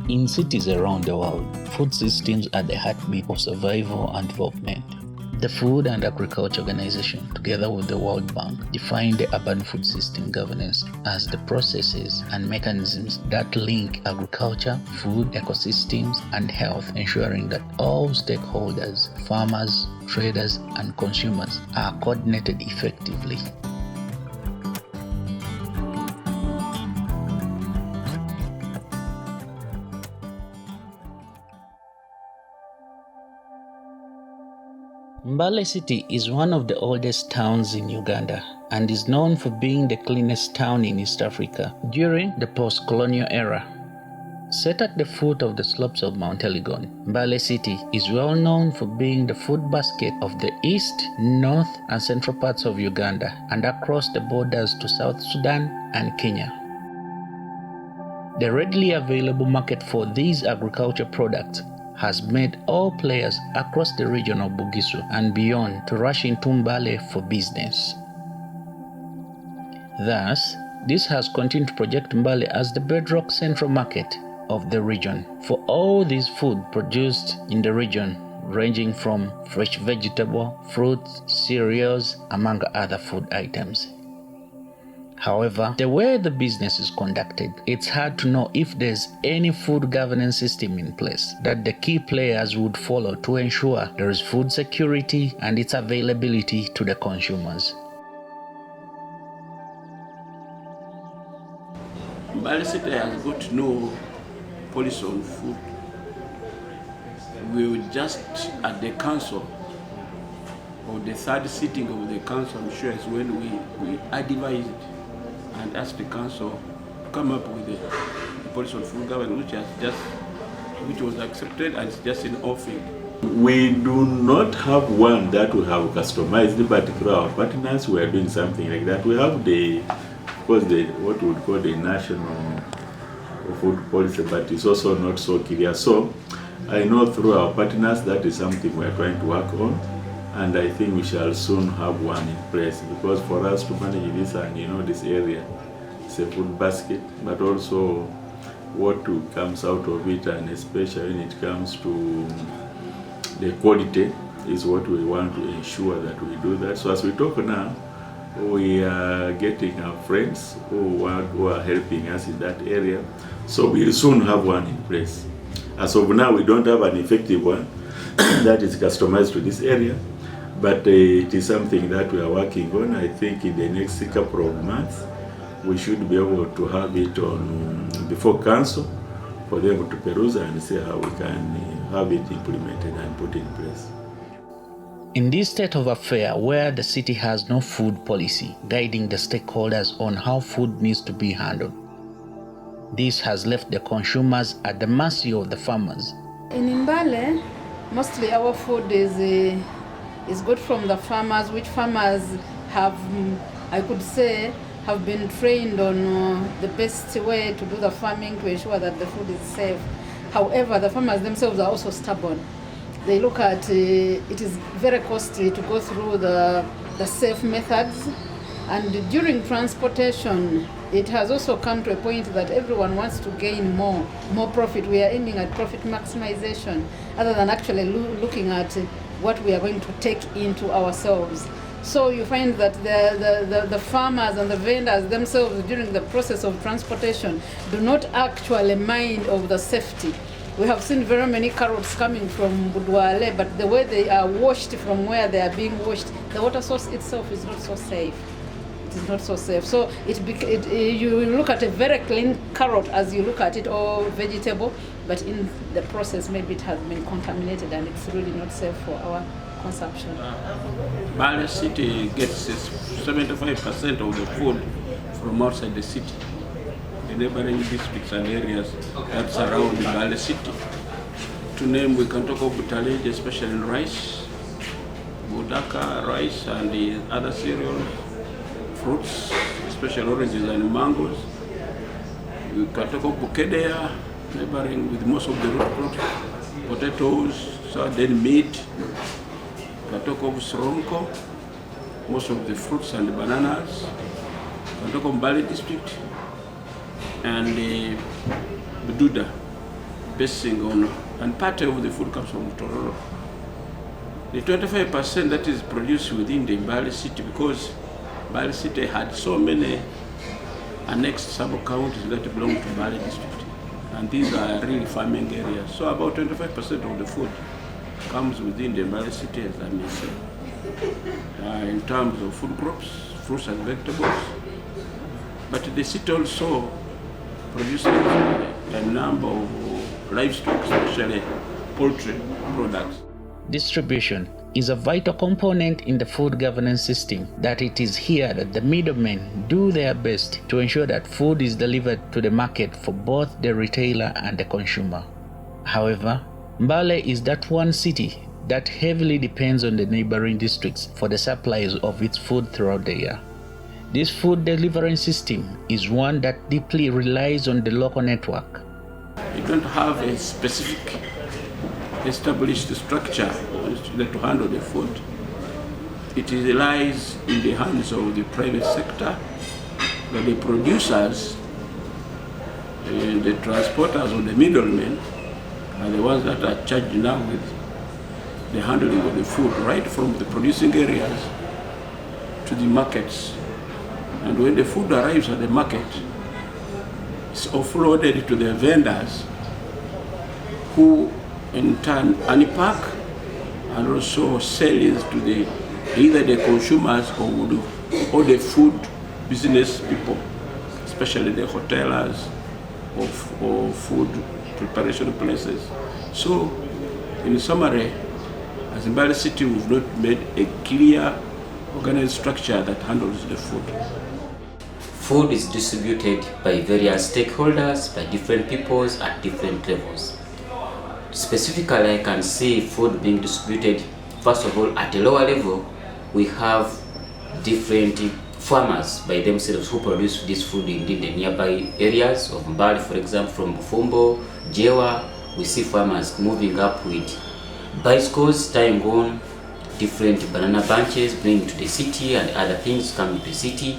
In cities around the world, food systems are the heartbeat of survival and development. The Food and Agriculture Organization, together with the World Bank, define the urban food system governance as the processes and mechanisms that link agriculture, food ecosystems, and health, ensuring that all stakeholders, farmers, traders, and consumers are coordinated effectively. Mbale City is one of the oldest towns in Uganda and is known for being the cleanest town in East Africa during the post-colonial era. Set at the foot of the slopes of Mount Elgon, Mbale City is well known for being the food basket of the east, north, and central parts of Uganda and across the borders to South Sudan and Kenya. The readily available market for these agriculture products has made all players across the region of Bugisu and beyond to rush into Mbale for business. Thus, this has continued to project Mbale as the bedrock central market of the region for all this food produced in the region, ranging from fresh vegetable, fruits, cereals, among other food items. However, the way the business is conducted, it's hard to know if there's any food governance system in place that the key players would follow to ensure there is food security and its availability to the consumers. Mbale City has got no policy on food. We were just at the council, or the third sitting of the council, I'm sure, is when we advised and asked the council to come up with a policy on food governance, which was accepted and it's just in offering. We do not have one that we have customized, but through our partners we are doing something like that. We have what we would call the national food policy, but it's also not so clear. So I know through our partners that is something we are trying to work on, and I think we shall soon have one in place, because for us to manage this, and this area, it's a food basket, but also what comes out of it, and especially when it comes to the quality, is what we want to ensure that we do that. So as we talk now, we are getting our friends who are helping us in that area, so we'll soon have one in place. As of now, we don't have an effective one that is customized to this area, but it is something that we are working on. I think in the next couple of months, we should be able to have it on before council for them to peruse and see how we can have it implemented and put in place. In this state of affairs where the city has no food policy guiding the stakeholders on how food needs to be handled, this has left the consumers at the mercy of the farmers. In Mbale, mostly our food is good from the farmers, which farmers have, I could say, have been trained on the best way to do the farming to ensure that the food is safe. However, the farmers themselves are also stubborn. They look at it is very costly to go through the safe methods, and during transportation it has also come to a point that everyone wants to gain more profit. We are aiming at profit maximization other than actually looking at what we are going to take into ourselves. So you find that the farmers and the vendors themselves during the process of transportation do not actually mind of the safety. We have seen very many carrots coming from Budwale, but the way they are washed from where they are being washed, the water source itself is not so safe. It is not so safe. So you look at a very clean carrot as you look at it, or vegetable, but in the process maybe it has been contaminated and it's really not safe for our consumption. Mbale City gets 75% of the food from outside the city, the neighboring districts and areas that surround Mbale City. To name, we can talk of Butalege, especially in rice, Budaka rice and the other cereals, fruits, especially oranges and mangoes. We can talk of Bukedea, neighboring with most of the root crops, potatoes, sardine, meat. We can talk of Soronko, most of the fruits and the bananas. We can talk of Mbale district and Bududa, basing on, and part of the food comes from Tororo. The 25% that is produced within the Mbale city, because Mbale city had so many annexed sub-counties that belong to Mbale district. And these are really farming areas. So about 25% of the food comes within the Mbale city, as I may say. In terms of food crops, fruits and vegetables. But the city also produces a number of livestock, especially poultry products. Distribution is a vital component in the food governance system, that it is here that the middlemen do their best to ensure that food is delivered to the market for both the retailer and the consumer. However, Mbale is that one city that heavily depends on the neighboring districts for the supplies of its food throughout the year. This food delivery system is one that deeply relies on the local network. You don't have a specific established structure to handle the food. It lies in the hands of the private sector, but the producers, the transporters or the middlemen are the ones that are charged now with the handling of the food, right from the producing areas to the markets. And when the food arrives at the market, it's offloaded to the vendors who in turn unpack and also sell it to either the consumers or the food business people, especially the hotelers or food preparation places. So, in summary, as Mbale City, we've not made a clear organized structure that handles the food. Food is distributed by various stakeholders, by different peoples at different levels. Specifically, I can see food being distributed, first of all, at a lower level. We have different farmers by themselves who produce this food in the nearby areas of Mbale, for example, from Bufumbo, Jewa. We see farmers moving up with bicycles, tying on different banana bunches, bringing to the city, and other things coming to the city.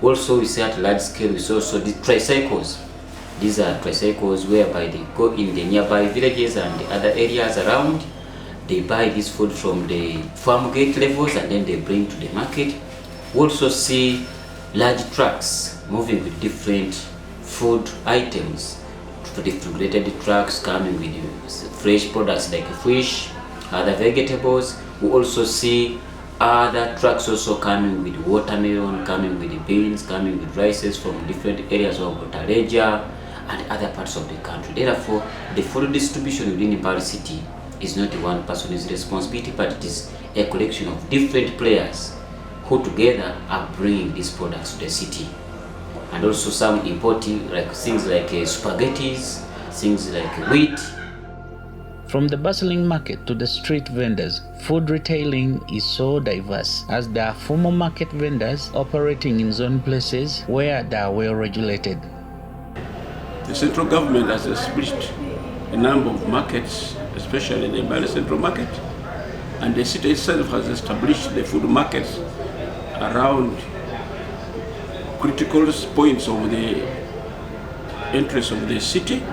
Also, we see at large scale, we see also the tricycles. These are tricycles whereby they go in the nearby villages and the other areas around. They buy this food from the farm gate levels and then they bring to the market. We also see large trucks moving with different food items. Refrigerated trucks coming with fresh products like fish, other vegetables. We also see other trucks also coming with watermelon, coming with beans, coming with rices from different areas of Butalege and other parts of the country. Therefore, the food distribution within Mbale City is not one person's responsibility, but it is a collection of different players who together are bringing these products to the city. And also some importing, like things like spaghettis, things like wheat. From the bustling market to the street vendors, food retailing is so diverse, as there are formal market vendors operating in zone places where they are well regulated. The central government has established a number of markets, especially the Mbale Central Market, and the city itself has established the food markets around critical points of the entrance of the city,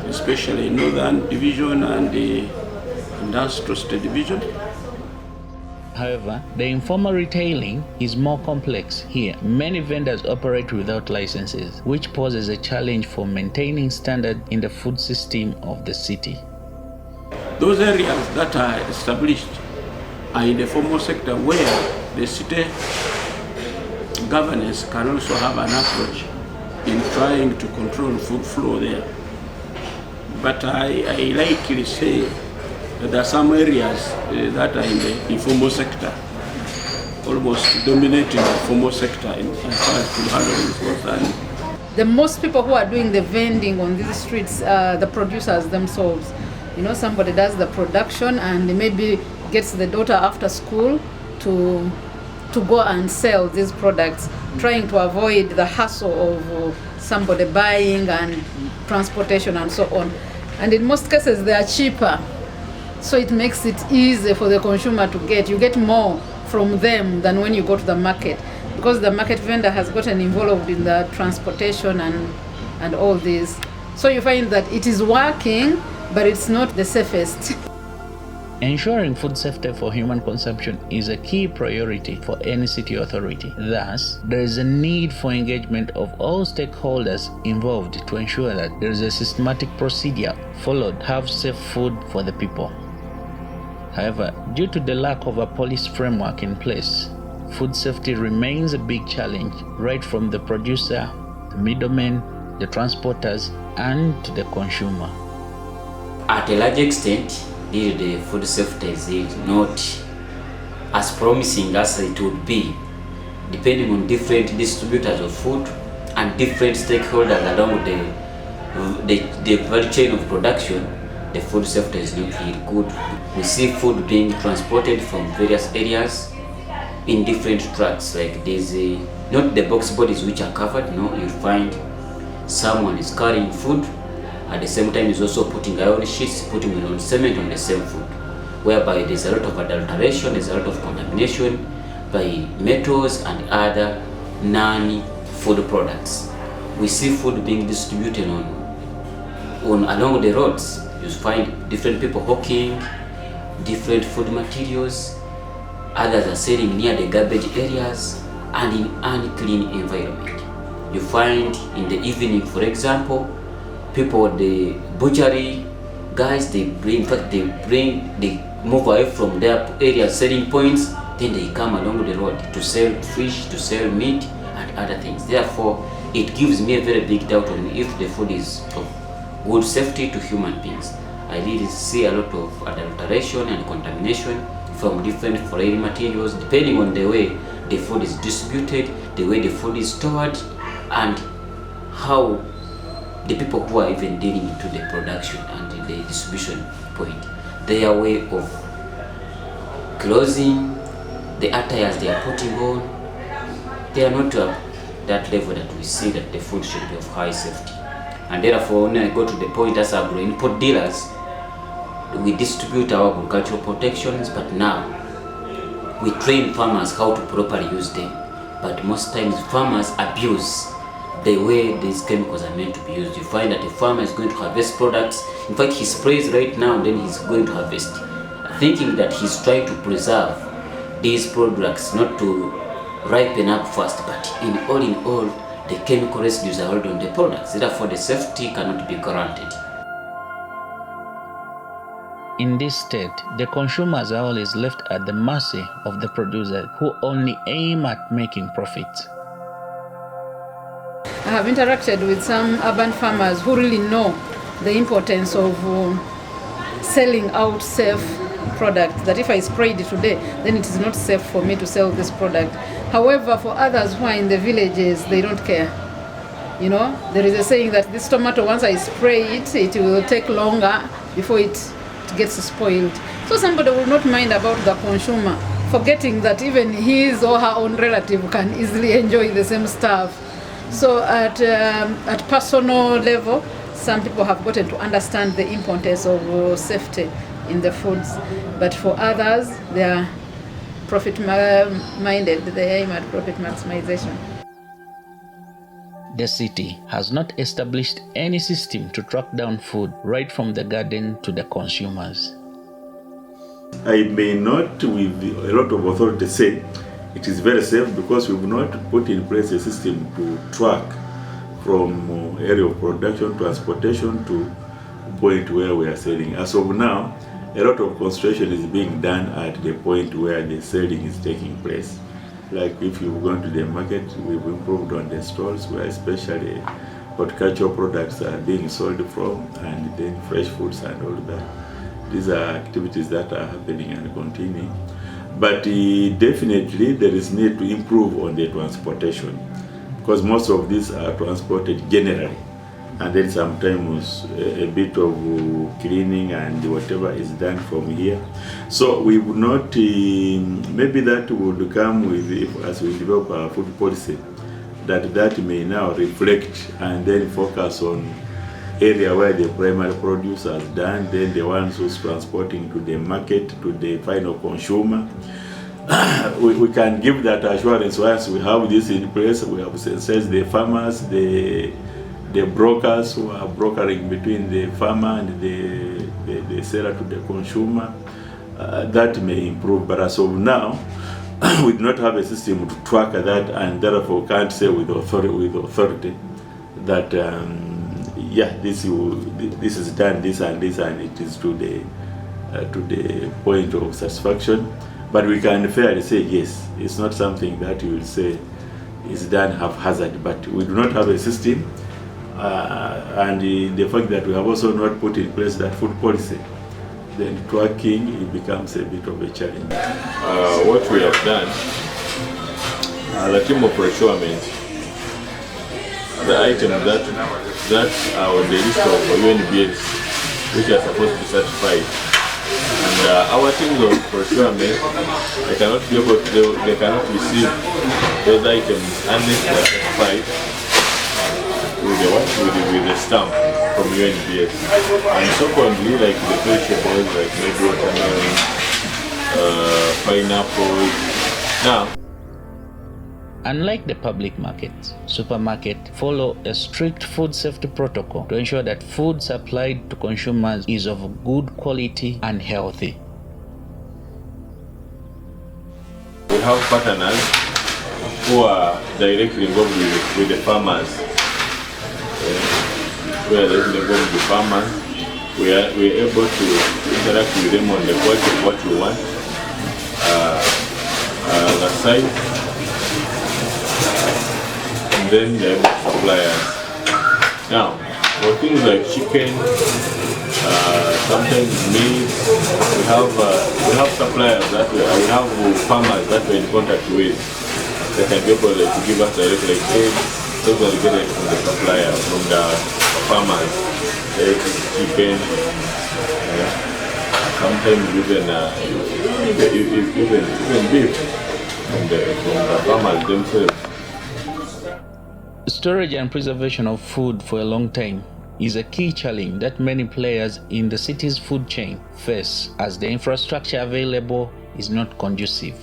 especially Northern Division and the Industrial State Division. However, the informal retailing is more complex here. Many vendors operate without licenses, which poses a challenge for maintaining standard in the food system of the city. Those areas that are established are in the formal sector where the city governance can also have an approach in trying to control food flow there. But I likely say that there are some areas that are in the informal sector, almost dominating the formal sector as far as food handling is concerned. The most people who are doing the vending on these streets are the producers themselves. somebody does the production and maybe gets the daughter after school to go and sell these products, trying to avoid the hassle of somebody buying and transportation and so on. And in most cases, they are cheaper. So it makes it easy for the consumer to get. You get more from them than when you go to the market, because the market vendor has gotten involved in the transportation and all this. So you find that it is working, but it's not the safest. Ensuring food safety for human consumption is a key priority for any city authority. Thus, there is a need for engagement of all stakeholders involved to ensure that there is a systematic procedure followed to have safe food for the people. However, due to the lack of a policy framework in place, food safety remains a big challenge, right from the producer, the middlemen, the transporters, and to the consumer. At a large extent, the food safety is not as promising as it would be, depending on different distributors of food and different stakeholders along the value chain of production. The food safety is not really good. We see food being transported from various areas in different trucks. Like there's not the box bodies which are covered. No, you find someone is carrying food. At the same time, is also putting iron sheets, putting on cement on the same food, whereby there's a lot of adulteration, there's a lot of contamination by metals and other non-food products. We see food being distributed along the roads. You find different people hawking different food materials. Others are selling near the garbage areas and in unclean environment. You find in the evening, for example, people, the butchery guys, they move away from their area selling points, then they come along the road to sell fish, to sell meat and other things. Therefore, it gives me a very big doubt on if the food is of good safety to human beings. I really see a lot of adulteration and contamination from different foreign materials, depending on the way the food is distributed, the way the food is stored, and how the people who are even dealing into the production and the distribution point, their way of clothing, the attires they are putting on, they are not to that level that we see that the food should be of high safety. And therefore, when I go to the point as agro input dealers, we distribute our agricultural protections, but now we train farmers how to properly use them. But most times farmers abuse the way these chemicals are meant to be used. You find that a farmer is going to harvest products. In fact, he sprays right now, then he's going to harvest, thinking that he's trying to preserve these products not to ripen up fast. But in all, the chemical residues are held on the products. Therefore, the safety cannot be guaranteed. In this state, the consumers are always left at the mercy of the producers who only aim at making profits. I have interacted with some urban farmers who really know the importance of selling out safe product, that if I sprayed it today, then it is not safe for me to sell this product. However, for others who are in the villages, they don't care. There is a saying that this tomato, once I spray it, it will take longer before it gets spoiled. So somebody will not mind about the consumer, forgetting that even his or her own relative can easily enjoy the same stuff. So at personal level, some people have gotten to understand the importance of safety in the foods. But for others, they are profit-minded. They aim at profit maximization. The city has not established any system to track down food right from the garden to the consumers. I may not, with a lot of authorities, say it is very safe because we've not put in place a system to track from area of production, transportation to point where we are selling. As of now, a lot of concentration is being done at the point where the selling is taking place. Like if you've gone to the market, we've improved on the stalls where especially horticultural products are being sold from, and then fresh foods and all that. These are activities that are happening and continuing. But definitely there is need to improve on the transportation, because most of these are transported generally and then sometimes a bit of cleaning and whatever is done from here. So we would not, maybe that would come with, as we develop our food policy, that may now reflect and then focus on area where the primary produce is done, then the ones who's transporting to the market, to the final consumer. We can give that assurance once we have this in place. We have sensitized the farmers, the brokers who are brokering between the farmer and the seller to the consumer. That may improve, but as of now, we do not have a system to track that, and therefore can't say with authority that this is done, this and this, and it is to the point of satisfaction. But we can fairly say yes, it's not something that you will say is done haphazard, but we do not have a system, and the fact that we have also not put in place that food policy, then tracking, it becomes a bit of a challenge. What we have done, the team of procurement, the items that are on the list of UNBS, which are supposed to be certified, and our teams of procurement, they cannot receive those items unless they are certified with the stamp from UNBS. And secondly, like the vegetables, like maybe watermelon, pineapples. Now, unlike the public markets, supermarkets follow a strict food safety protocol to ensure that food supplied to consumers is of good quality and healthy. We have partners who are directly involved with the farmers. We are directly involved with the farmers. We are able to interact with them on the quality of what we want, the size, and then the suppliers. Now, for things like chicken, sometimes meat, we have suppliers that we have farmers that we're in contact with. They can be able to give us directly eggs. Those are get it from the supplier, from the farmers. Eggs, chicken, sometimes even beef from the farmers themselves. Storage and preservation of food for a long time is a key challenge that many players in the city's food chain face, as the infrastructure available is not conducive.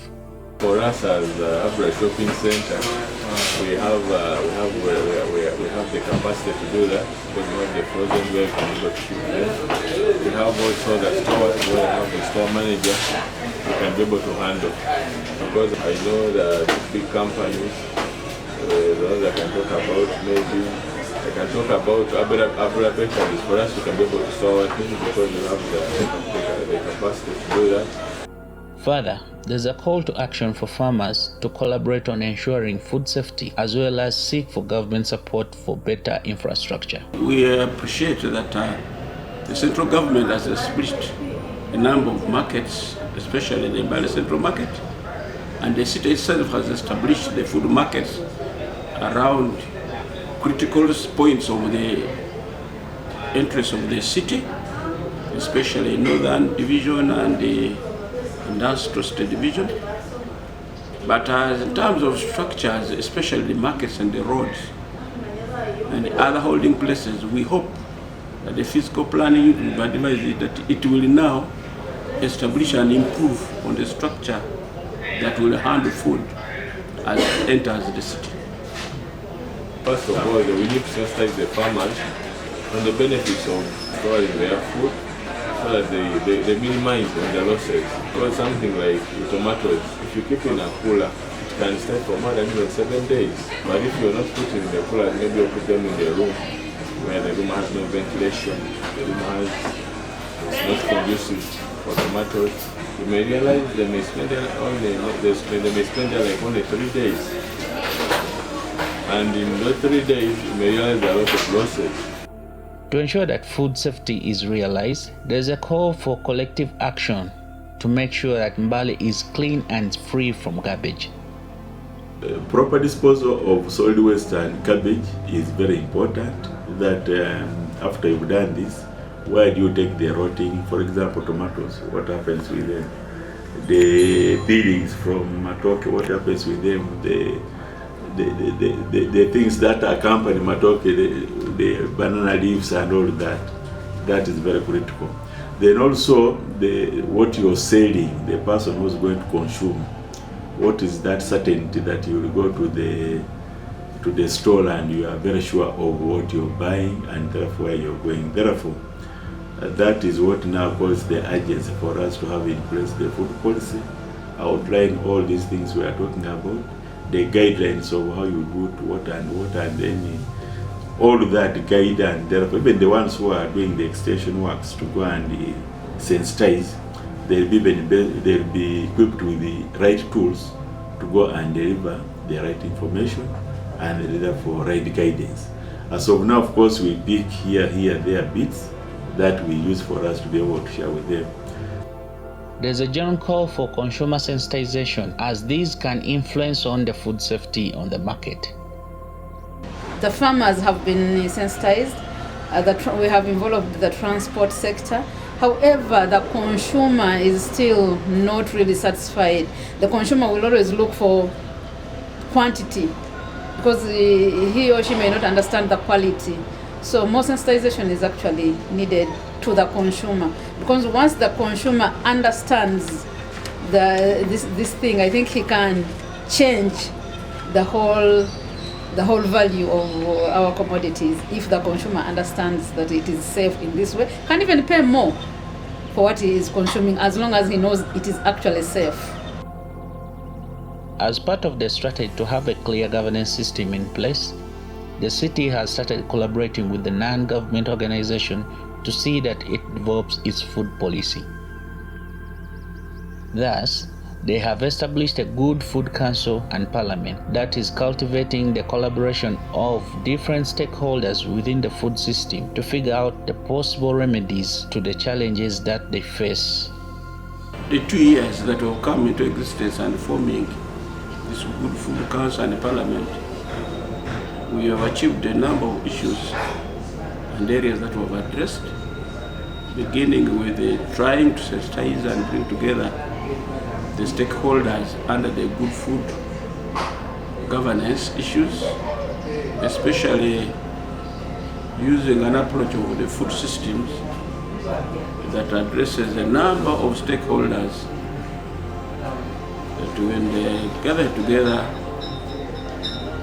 For us as Afra Shopping Center, we have the capacity to do that, because we have the frozen where we can go to ship them. We have also the stores where we have the store manager who can be able to handle. Because I know that big companies, those I can talk about, maybe I can talk about Abra bakeries. For us, we can be able to store things because we have the capacity to do that. Further, there's a call to action for farmers to collaborate on ensuring food safety, as well as seek for government support for better infrastructure. We appreciate that the central government has established a number of markets, especially the Mbale Central Market, and the city itself has established the food markets around critical points of the entrance of the city, especially Northern Division and the Industrial State Division. But in terms of structures, especially the markets and the roads and the other holding places, we hope that the fiscal planning will be advised that it will now establish and improve on the structure that will handle food as it enters the city. First of all, we need to sensitize the farmers on the benefits of storing their food, so that they minimize on the losses. Because something like tomatoes, if you keep in a cooler, it can stay for more than even 7 days. But if you're not putting in the cooler, maybe you put them in the room where the room has no ventilation, the room it's not conducive for tomatoes. You may realize they may spend only only 3 days. And in those 3 days, you may realize there are a lot of losses. To ensure that food safety is realized, there is a call for collective action to make sure that Mbale is clean and free from garbage. Proper disposal of solid waste and garbage is very important. That after you've done this, where do you take the rotting, for example, tomatoes? What happens with them? The peelings from matoke, what happens with them? The things that accompany matoke, the banana leaves and all that. That is very critical. Then also what you're selling, the person who's going to consume. What is that certainty that you will go to the store and you are very sure of what you're buying and therefore where you're going. Therefore, that is what now calls the urgency for us to have in place the food policy, outlining all these things we are talking about, the guidelines of how you do what and then all that guide, and therefore even the ones who are doing the extension works to go and sensitize, they'll be equipped with the right tools to go and deliver the right information and therefore right guidance. As of now, of course, we pick here, there bits that we use for us to be able to share with them. There's a general call for consumer sensitization, as these can influence on the food safety on the market. The farmers have been sensitized. We have involved the transport sector. However, the consumer is still not really satisfied. The consumer will always look for quantity because he or she may not understand the quality. So more sensitization is actually needed to the consumer, because once the consumer understands this thing, I think he can change the whole value of our commodities. If the consumer understands that it is safe in this way, can even pay more for what he is consuming as long as he knows it is actually safe. As part of the strategy to have a clear governance system in place, the city has started collaborating with the non-government organization to see that it develops its food policy. Thus, they have established a good food council and parliament that is cultivating the collaboration of different stakeholders within the food system to figure out the possible remedies to the challenges that they face. The 2 years that have come into existence and forming this good food council and parliament, we have achieved a number of issues and areas that we have addressed, beginning with trying to sensitize and bring together the stakeholders under the good food governance issues, especially using an approach of the food systems that addresses a number of stakeholders that when they gather together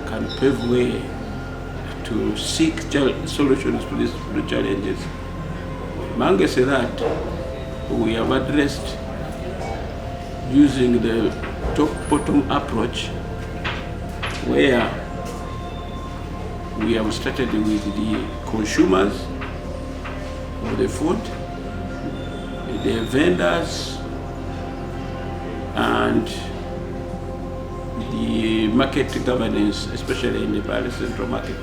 can pave way to seek solutions to these challenges. Mange say that we have addressed using the top-bottom approach, where we have started with the consumers of the food, the vendors, and the market governance, especially in the Mbale Central Market.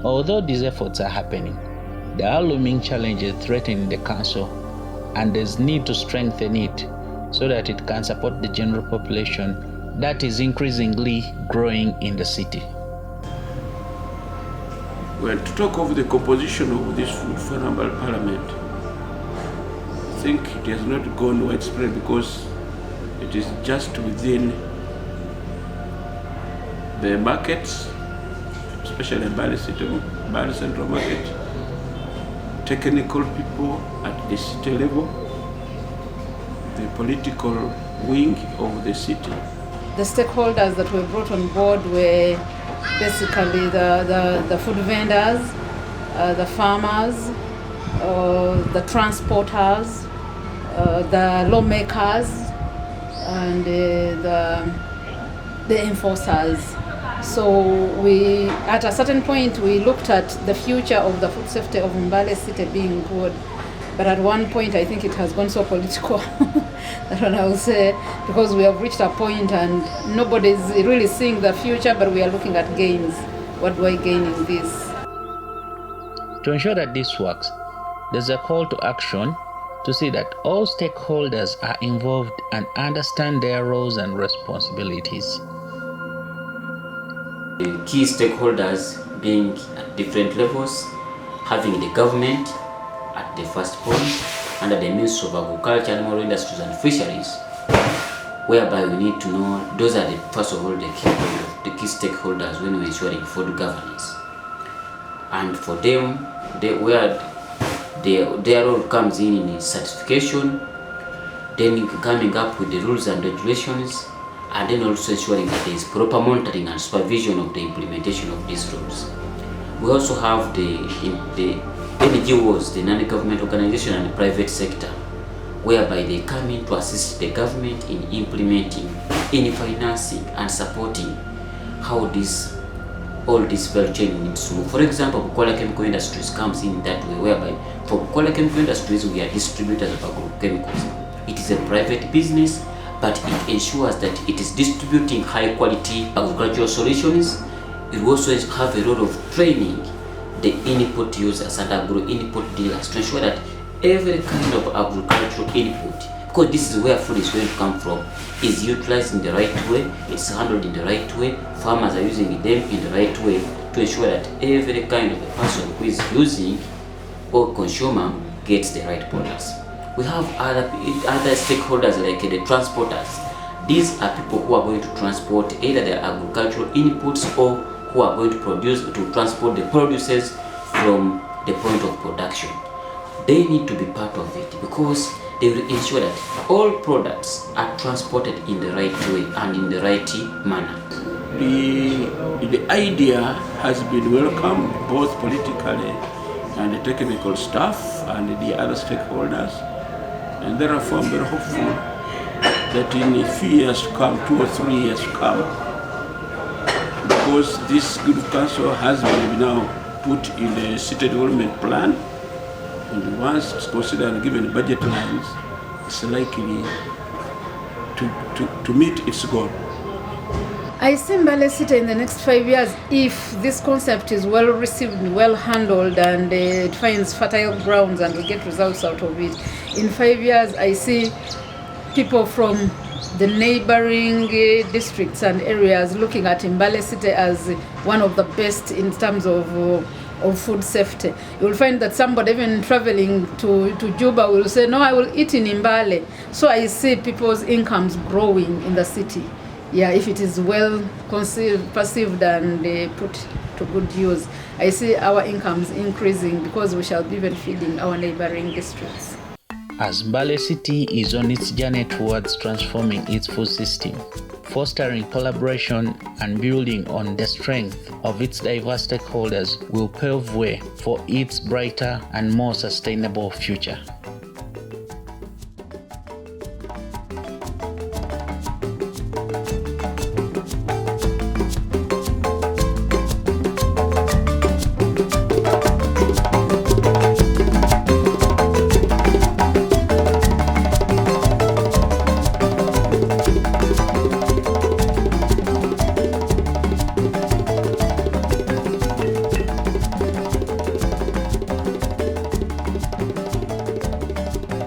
Although these efforts are happening, there are looming challenges threatening the council, and there's need to strengthen it so that it can support the general population that is increasingly growing in the city. Well, to talk of the composition of this food for Mbale Parliament, I think it has not gone widespread because it is just within the markets, especially Mbale Central Market, technical people at the city level, the political wing of the city. The stakeholders that were brought on board were basically the food vendors, the farmers, the transporters, the lawmakers, and the enforcers. So at a certain point, we looked at the future of the food safety of Mbale City being good. But at one point, I think it has gone so political, that one I will say, because we have reached a point and nobody's really seeing the future, but we are looking at gains. What do I gain in this? To ensure that this works, there's a call to action to see that all stakeholders are involved and understand their roles and responsibilities. The key stakeholders being at different levels, having the government at the first point, under the Ministry of Agriculture, Animal Industries and Fisheries, whereby we need to know those are first of all the key stakeholders when we're ensuring food governance. And for them, their role comes in certification, then coming up with the rules and regulations, and then also ensuring that there is proper monitoring and supervision of the implementation of these rules. We also have the NGOs, the non-government organization and the private sector, whereby they come in to assist the government in implementing, in financing and supporting how all this value chain needs to move. For example, Bukola Chemical Industries comes in that way, whereby for Bukola Chemical Industries, we are distributors of agrochemicals. It is a private business, but it ensures that it is distributing high quality agricultural solutions. It also have a role of training the input users and agro input dealers to ensure that every kind of agricultural input, because this is where food is going to come from, is utilized in the right way, it's handled in the right way, farmers are using them in the right way to ensure that every kind of a person who is using or consumer gets the right products. We have other stakeholders like the transporters. These are people who are going to transport either the agricultural inputs or who are going to transport the produces from the point of production. They need to be part of it because they will ensure that all products are transported in the right way and in the right manner. The idea has been welcomed both politically and the technical staff and the other stakeholders, and therefore I'm very hopeful that in a few years to come, 2 or 3 years to come, because this Good Council has been now put in the city development plan, and once it's considered and given budget lines, it's likely to meet its goal. I see Mbale City in the next 5 years, if this concept is well received, well handled, and it finds fertile grounds and we get results out of it. In 5 years, I see people from the neighboring districts and areas looking at Mbale City as one of the best in terms of food safety. You will find that somebody even traveling to Juba will say, no, I will eat in Mbale. So I see people's incomes growing in the city. Yeah, if it is well perceived and put to good use. I see our incomes increasing because we shall be even feeding our neighboring districts. As Mbale City is on its journey towards transforming its food system, fostering collaboration and building on the strength of its diverse stakeholders will pave way for its brighter and more sustainable future.